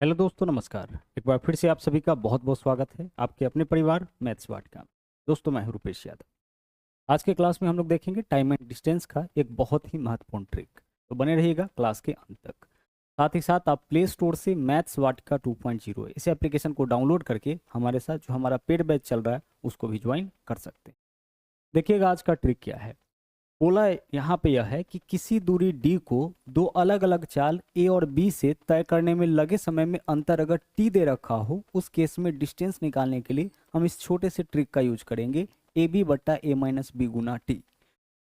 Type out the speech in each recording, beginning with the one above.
Hello दोस्तों, नमस्कार। एक बार फिर से आप सभी का बहुत बहुत स्वागत है आपके अपने परिवार मैथ्स वाट का। दोस्तों, मैं हूं रुपेश यादव। आज के क्लास में हम लोग देखेंगे टाइम एंड डिस्टेंस का एक बहुत ही महत्वपूर्ण ट्रिक। तो बने रहिएगा क्लास के अंत तक। साथ ही साथ आप प्ले स्टोर से मैथ्स वाट का 2.0 इस एप्लीकेशन को डाउनलोड करके हमारे साथ जो हमारा पेड बैच चल रहा है उसको भी ज्वाइन कर सकते हैं। देखिएगा आज का ट्रिक क्या है। बोला यहाँ पे यह है कि किसी दूरी d को दो अलग अलग चाल a और b से तय करने में लगे समय में अंतर अगर t दे रखा हो, उस केस में डिस्टेंस निकालने के लिए हम इस छोटे से ट्रिक का यूज करेंगे ए बी बट्टा ए माइनस बी गुना टी।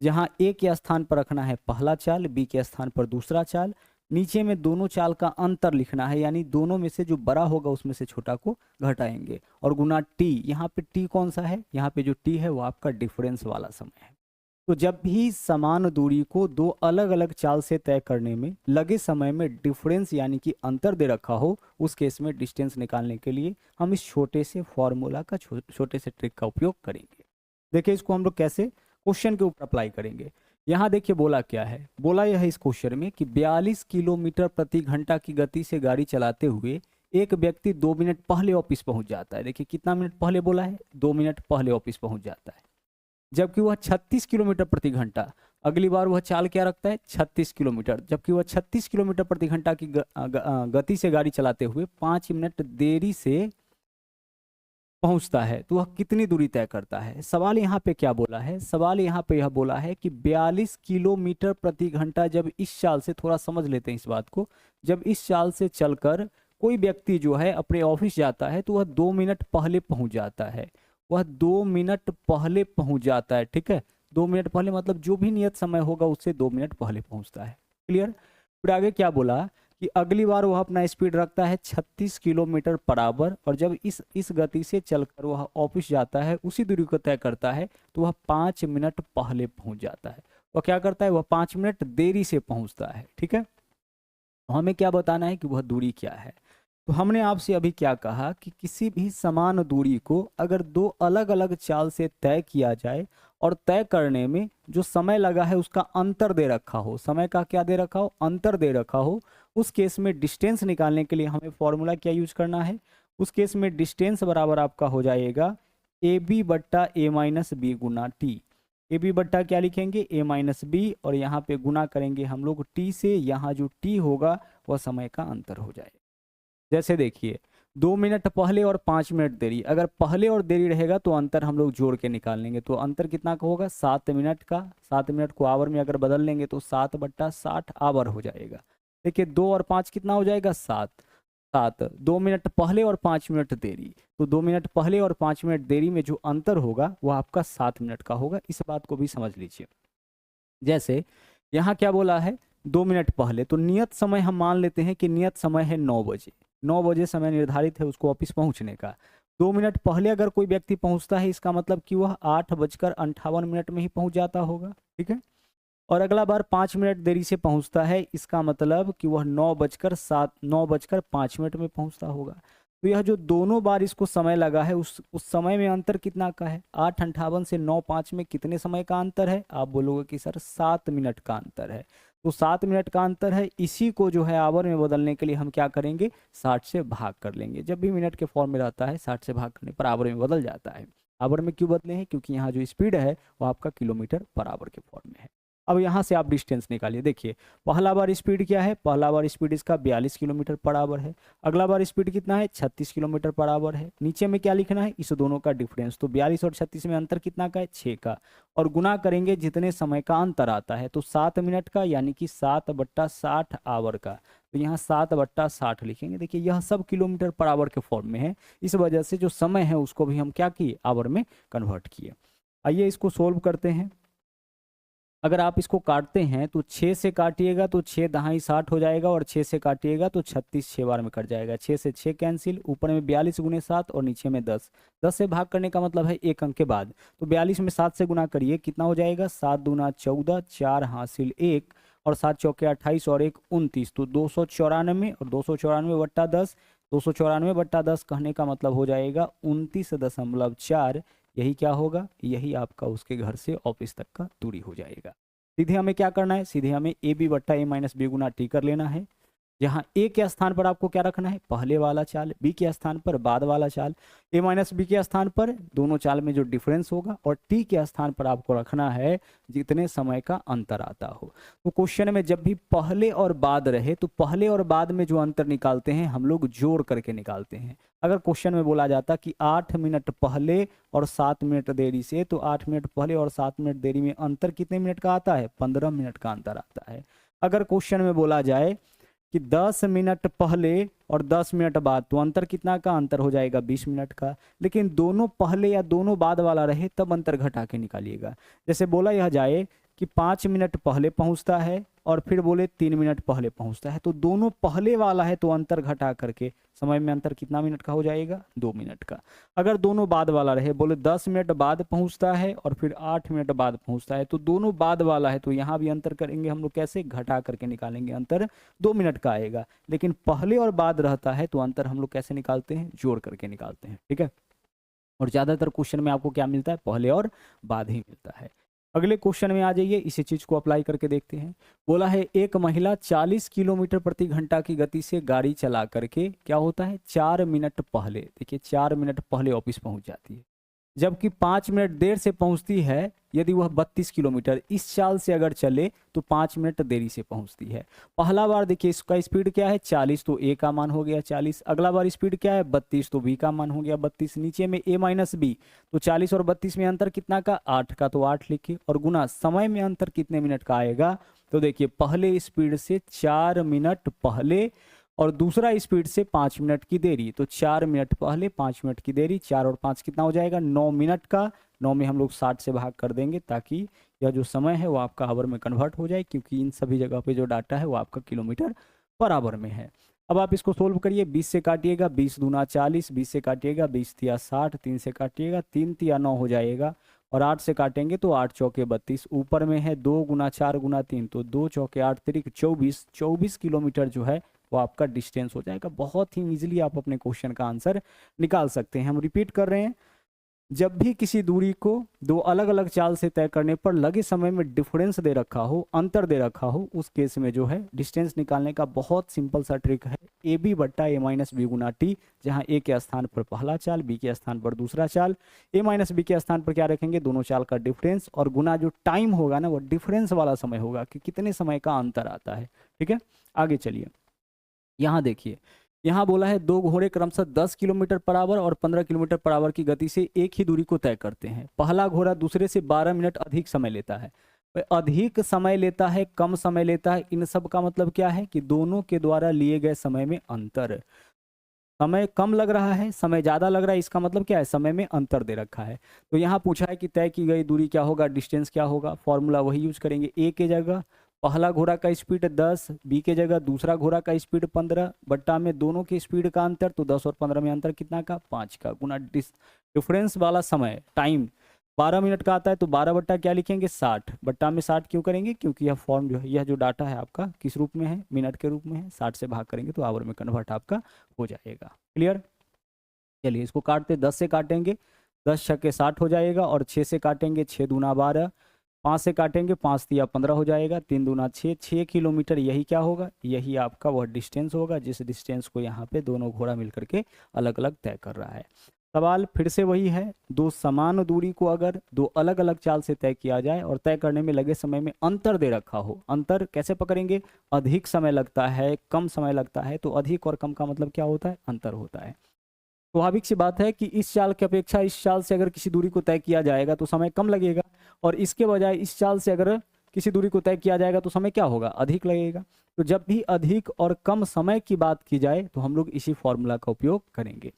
जहाँ a के स्थान पर रखना है पहला चाल, b के स्थान पर दूसरा चाल। नीचे में दोनों चाल का अंतर लिखना है, यानी दोनों में से जो बड़ा होगा उसमें से छोटा को घटाएंगे। और गुना t, यहाँ पे t कौन सा है? यहाँ पे जो t है वो आपका डिफरेंस वाला समय है। तो जब भी समान दूरी को दो अलग अलग चाल से तय करने में लगे समय में डिफरेंस यानी कि अंतर दे रखा हो, उस केस में डिस्टेंस निकालने के लिए हम इस छोटे से फॉर्मूला का छोटे से ट्रिक का उपयोग करेंगे। देखिए इसको हम लोग कैसे क्वेश्चन के ऊपर अप्लाई करेंगे। यहाँ देखिए बोला क्या है। बोला यह है इस क्वेश्चन में कि 42 किलोमीटर प्रति घंटा की गति से गाड़ी चलाते हुए एक व्यक्ति 2 मिनट पहले ऑफिस पहुंच जाता है। देखिए कितना मिनट पहले बोला है? 2 मिनट पहले ऑफिस पहुंच जाता है। जबकि वह 36 किलोमीटर प्रति घंटा, अगली बार वह चाल क्या रखता है? 36 किलोमीटर। जबकि वह 36 किलोमीटर प्रति घंटा की गति से गाड़ी चलाते हुए 5 मिनट देरी से पहुंचता है, तो वह कितनी दूरी तय करता है? सवाल यहाँ पे क्या बोला है? सवाल यहाँ पे यह बोला है कि 42 किलोमीटर प्रति घंटा, जब इस चाल से, थोड़ा समझ लेते हैं इस बात को, जब इस चाल से चलकर कोई व्यक्ति जो है अपने ऑफिस जाता है तो वह 2 मिनट पहले पहुंच जाता है। वह 2 मिनट पहले पहुंच जाता है, ठीक है। 2 मिनट पहले मतलब जो भी नियत समय होगा उससे 2 मिनट पहले पहुंचता है। क्लियर? फिर आगे क्या बोला कि अगली बार वह अपना स्पीड रखता है 36 किलोमीटर पर आवर, और जब इस गति से चलकर वह ऑफिस जाता है, उसी दूरी को तय करता है, तो वह 5 मिनट पहले पहुंच जाता है। वह क्या करता है? वह 5 मिनट देरी से पहुंचता है, ठीक है। तो हमें क्या बताना है कि वह दूरी क्या है। तो हमने आपसे अभी क्या कहा कि किसी भी समान दूरी को अगर दो अलग अलग चाल से तय किया जाए और तय करने में जो समय लगा है उसका अंतर दे रखा हो, समय का क्या दे रखा हो? अंतर दे रखा हो, उस केस में डिस्टेंस निकालने के लिए हमें फॉर्मूला क्या यूज करना है? उस केस में डिस्टेंस बराबर आपका हो जाएगा ए बी बट्टा ए माइनस बी गुना टी। ए बी बट्टा क्या लिखेंगे? ए माइनस बी, और यहाँ पे गुना करेंगे हम लोग टी से। यहाँ जो टी होगा वह समय का अंतर हो जाएगा। जैसे देखिए 2 मिनट पहले और 5 मिनट देरी, अगर पहले और देरी रहेगा तो अंतर हम लोग जोड़ के निकाल लेंगे। तो अंतर कितना का होगा? 7 मिनट का। 7 मिनट को आवर में अगर बदल लेंगे तो 7/60 आवर हो जाएगा। देखिए 2 और 5 कितना हो जाएगा? 7। 7, 2 मिनट पहले और 5 मिनट देरी, तो 2 मिनट पहले और 5 मिनट देरी में जो अंतर होगा वह आपका 7 मिनट का होगा। इस बात को भी समझ लीजिए। जैसे यहाँ क्या बोला है? 2 मिनट पहले, तो नियत समय हम मान लेते हैं कि नियत समय है 9 बजे। 9 बजे समय निर्धारित है उसको ऑफिस पहुंचने का। 2 मिनट पहले अगर कोई व्यक्ति पहुंचता है, इसका मतलब कि वह 8:58 में ही पहुंच जाता होगा, ठीक है। और अगला बार 5 मिनट देरी से पहुंचता है, इसका मतलब कि वह 9:05 में पहुंचता होगा। तो यह जो दोनों बार इसको समय लगा है, उस समय में अंतर कितना का है? 8:58 से 9:05 में कितने समय का अंतर है? आप बोलोगे कि सर 7 मिनट का अंतर है। तो 7 मिनट का अंतर है, इसी को जो है आवर में बदलने के लिए हम क्या करेंगे? 60 से भाग कर लेंगे। जब भी मिनट के फॉर्म में रहता है 60 से भाग करने पर आवर में बदल जाता है। आवर में क्यों बदले हैं? क्योंकि यहाँ जो स्पीड है वो आपका किलोमीटर पर आवर के फॉर्म में है। अब यहाँ से आप डिस्टेंस निकालिए। देखिए पहला बार स्पीड क्या है? पहला बार स्पीड इसका 42 किलोमीटर पर आवर है। अगला बार स्पीड कितना है? 36 किलोमीटर पर आवर है। नीचे में क्या लिखना है? इस दोनों का डिफरेंस। तो 42 और 36 में अंतर कितना का है? 6 का। और गुना करेंगे जितने समय का अंतर आता है, तो 7 मिनट का, यानी कि 7/60 आवर का। तो यहाँ 7/60 लिखेंगे। देखिए यह सब किलोमीटर पर आवर के फॉर्म में है, इस वजह से जो समय है उसको भी हम क्या किए? आवर में कन्वर्ट किए। आइए इसको सोल्व करते हैं। अगर आप इसको काटते हैं तो 6 से काटिएगा तो 6 दहाई 60 हो जाएगा, और 6 से काटिएगा तो 36 6 बार में कट जाएगा। 6 से 6 कैंसिल, ऊपर में 42 गुने 7 और नीचे में 10। 10 से भाग करने का मतलब है एक अंक के बाद। तो 42 में 7 से गुना करिए, कितना हो जाएगा? 7 दूना 14, 4 हासिल 1, और 7 चौके 28 और 1 29। तो 294, और 294/10, 294/10 कहने का मतलब हो जाएगा 29.4। यही क्या होगा? यही आपका उसके घर से ऑफिस तक का दूरी हो जाएगा। सीधे हमें क्या करना है? सीधे हमें ए बी बट्टा ए माइनस बी गुना टी कर लेना है। जहाँ ए के स्थान पर आपको क्या रखना है, पहले वाला चाल, बी के स्थान पर बाद वाला चाल, ए माइनस बी के स्थान पर दोनों चाल में जो डिफरेंस होगा, और टी के स्थान पर आपको रखना है जितने समय का अंतर आता हो। तो क्वेश्चन में जब भी पहले और बाद रहे तो पहले और बाद में जो अंतर निकालते हैं हम लोग जोड़ करके निकालते हैं। अगर क्वेश्चन में बोला जाता कि 8 मिनट पहले और 7 मिनट देरी से, तो 8 मिनट पहले और 7 मिनट देरी में अंतर कितने मिनट का आता है, 15 मिनट का अंतर आता है। अगर क्वेश्चन में बोला जाए कि 10 मिनट पहले और 10 मिनट बाद, तो अंतर कितना का, अंतर हो जाएगा 20 मिनट का। लेकिन दोनों पहले या दोनों बाद वाला रहे तब अंतर घटा के निकालिएगा। जैसे बोला यह जाए कि 5 मिनट पहले पहुंचता है और फिर बोले 3 मिनट पहले पहुंचता है, तो दोनों पहले वाला है तो अंतर घटा करके समय में अंतर कितना मिनट का हो जाएगा, 2 मिनट का। अगर दोनों बाद वाला रहे, बोले 10 मिनट बाद पहुंचता है और फिर 8 मिनट बाद पहुंचता है, तो दोनों बाद वाला है तो यहाँ भी अंतर करेंगे हम लोग कैसे, घटा करके निकालेंगे, अंतर 2 मिनट का आएगा। लेकिन पहले और बाद रहता है तो अंतर हम लोग कैसे निकालते हैं, जोड़ करके निकालते हैं, ठीक है। और ज्यादातर क्वेश्चन में आपको क्या मिलता है, पहले और बाद ही मिलता है। अगले क्वेश्चन में आ जाइए, इसी चीज को अप्लाई करके देखते हैं। बोला है एक महिला 40 किलोमीटर प्रति घंटा की गति से गाड़ी चला करके क्या होता है, 4 मिनट पहले, देखिए 4 मिनट पहले ऑफिस पहुंच जाती है, जबकि 5 मिनट देर से पहुंचती है। यदि वह 32 किलोमीटर इस चाल से अगर चले तो 5 मिनट देरी से पहुंचती है। पहला बार देखिए इसका स्पीड क्या है, 40, तो ए का मान हो गया 40। अगला बार स्पीड क्या है, 32, तो बी का मान हो गया 32। नीचे में ए माइनस बी, तो 40 और 32 में अंतर कितना का, 8 का, तो 8 लिखिए। और गुना समय में अंतर कितने मिनट का आएगा, तो देखिए पहले स्पीड से 4 मिनट पहले और दूसरा स्पीड से 5 मिनट की देरी, तो 4 मिनट पहले 5 मिनट की देरी, 4 और 5 कितना हो जाएगा, 9 मिनट का। 9 में हम लोग 60 से भाग कर देंगे ताकि यह जो समय है वो आपका आवर में कन्वर्ट हो जाए, क्योंकि इन सभी जगह पे जो डाटा है वो आपका किलोमीटर पर आवर में है। अब आप इसको सोल्व करिए, 20 से काटिएगा, 20 दूना 40, 20 से काटिएगा 20 तिया 60, 3 से काटिएगा 3 तिया 9 हो जाएगा, और 8 से काटेंगे तो 8 चौके 32, ऊपर में है 2 गुना 4 गुना 3, तो 2 चौके 8 तिरिक 24, 24 किलोमीटर जो है वो आपका डिस्टेंस हो जाएगा। बहुत ही इजीली आप अपने क्वेश्चन का आंसर निकाल सकते हैं। हम रिपीट कर रहे हैं, जब भी किसी दूरी को दो अलग अलग चाल से तय करने पर लगे समय में डिफरेंस दे रखा हो, अंतर दे रखा हो, उस केस में जो है डिस्टेंस निकालने का बहुत सिंपल सा ट्रिक है, ए बी बट्टा ए माइनस बी गुना टी, जहां ए के स्थान पर पहला चाल, बी के स्थान पर दूसरा चाल, ए माइनस बी के स्थान पर क्या रखेंगे, दोनों चाल का डिफरेंस, और गुना जो टाइम होगा ना वो डिफरेंस वाला समय होगा कि कितने समय का अंतर आता है, ठीक है। आगे चलिए, यहाँ देखिए, यहाँ बोला है दो घोड़े क्रमशः 10 किलोमीटर पर आवर और 15 किलोमीटर पर आवर की गति से एक ही दूरी को तय करते हैं। पहला घोड़ा दूसरे से 12 मिनट अधिक समय लेता है। अधिक समय लेता है, कम समय लेता है, इन सब का मतलब क्या है कि दोनों के द्वारा लिए गए समय में अंतर। समय कम लग रहा है, समय ज्यादा लग रहा है, इसका मतलब क्या है, समय में अंतर दे रखा है। तो यहाँ पूछा है कि तय की गई दूरी क्या होगा, डिस्टेंस क्या होगा, फॉर्मूला वही यूज करेंगे। ए के जगह पहला घोड़ा का स्पीड 10, बी के जगह दूसरा घोड़ा का स्पीड 15, बट्टा में दोनों के स्पीड का अंतर, तो 10 और 15 में अंतर कितना का, 5 का, गुना डिफरेंस वाला समय टाइम 12 मिनट का आता है, तो 12 बट्टा क्या लिखेंगे, 60, बट्टा में 60 क्यों करेंगे, क्योंकि यह फॉर्म जो है, यह जो डाटा है आपका किस रूप में है, मिनट के रूप में है, 60 से भाग करेंगे तो आवर में कन्वर्ट आपका हो जाएगा। क्लियर, चलिए इसको काटते, 10 से काटेंगे 10 छक्के 60 हो जाएगा, और 6 से काटेंगे 6 दूना 12, 5 से काटेंगे 5 तिया 15 हो जाएगा, 3 दूना 6, 6 किलोमीटर, यही क्या होगा, यही आपका वह डिस्टेंस होगा जिस डिस्टेंस को यहाँ पे दोनों घोड़ा मिलकर के अलग अलग तय कर रहा है। सवाल फिर से वही है, दो समान दूरी को अगर दो अलग अलग चाल से तय किया जाए और तय करने में लगे समय में अंतर दे रखा हो, अंतर कैसे पकड़ेंगे, अधिक समय लगता है, कम समय लगता है, तो अधिक और कम का मतलब क्या होता है, अंतर होता है। स्वाभाविक सी बात है कि इस चाल की अपेक्षा इस चाल से अगर किसी दूरी को तय किया जाएगा तो समय कम लगेगा, और इसके बजाय इस चाल से अगर किसी दूरी को तय किया जाएगा तो समय क्या होगा, अधिक लगेगा। तो जब भी अधिक और कम समय की बात की जाए तो हम लोग इसी फॉर्मूला का उपयोग करेंगे।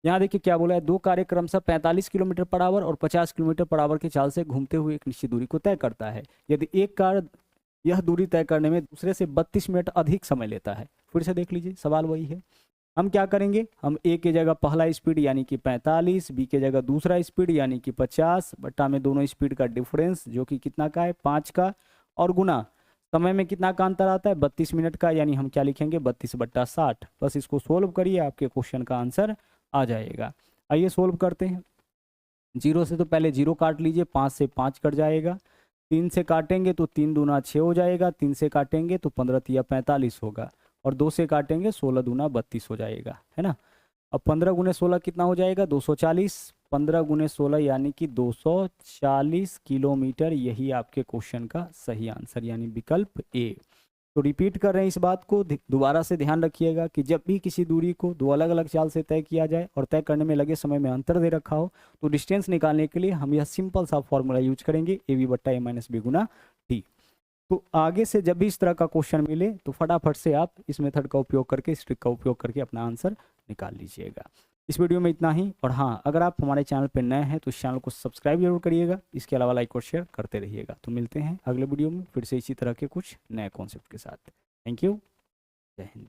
यहाँ देखिए क्या बोला है, दो कार्य क्रमशः 45 किलोमीटर पर आवर और 50 किलोमीटर पर आवर की चाल से घूमते हुए एक निश्चित दूरी को तय करता है। यदि एक कार यह दूरी तय करने में दूसरे से 32 मिनट अधिक समय लेता है। फिर से देख लीजिए, सवाल वही है, हम क्या करेंगे, हम ए के जगह पहला स्पीड यानी कि 45, बी के जगह दूसरा स्पीड यानी कि 50, बट्टा में दोनों स्पीड का डिफरेंस जो कि कितना का है, 5 का, और गुना समय में कितना का अंतर आता है, 32 मिनट का, यानी हम क्या लिखेंगे, 32 बट्टा 60। बस इसको सोल्व करिए, आपके क्वेश्चन का आंसर आ जाएगा। आइए सोल्व करते हैं। 0 से तो पहले 0 काट लीजिए, 5 से 5 कट जाएगा, 3 से काटेंगे तो 3 दूना 6 हो जाएगा, 3 से काटेंगे तो 15 तिया 45 होगा, और 2 से काटेंगे 16 दूना 32 हो जाएगा, है ना। अब 15 गुने 16 कितना हो जाएगा 240, 15 गुने 16 यानी कि 240 किलोमीटर, यही आपके क्वेश्चन का सही आंसर यानी विकल्प ए। तो रिपीट कर रहे हैं इस बात को, दोबारा से ध्यान रखिएगा कि जब भी किसी दूरी को दो अलग अलग चाल से तय किया जाए और तय करने में लगे समय में अंतर दे रखा हो, तो डिस्टेंस निकालने के लिए हम यह सिंपल सा फॉर्मूला यूज करेंगे, ए वी बट्टा ए माइनस बी गुना टी। तो आगे से जब भी इस तरह का क्वेश्चन मिले तो फटाफट से आप इस मेथड का उपयोग करके, इस ट्रिक का उपयोग करके अपना आंसर निकाल लीजिएगा। इस वीडियो में इतना ही, और हाँ, अगर आप हमारे चैनल पर नए हैं तो इस चैनल को सब्सक्राइब जरूर करिएगा, इसके अलावा लाइक और शेयर करते रहिएगा। तो मिलते हैं अगले वीडियो में फिर से इसी तरह के कुछ नए कॉन्सेप्ट के साथ। थैंक यू, जय हिंद।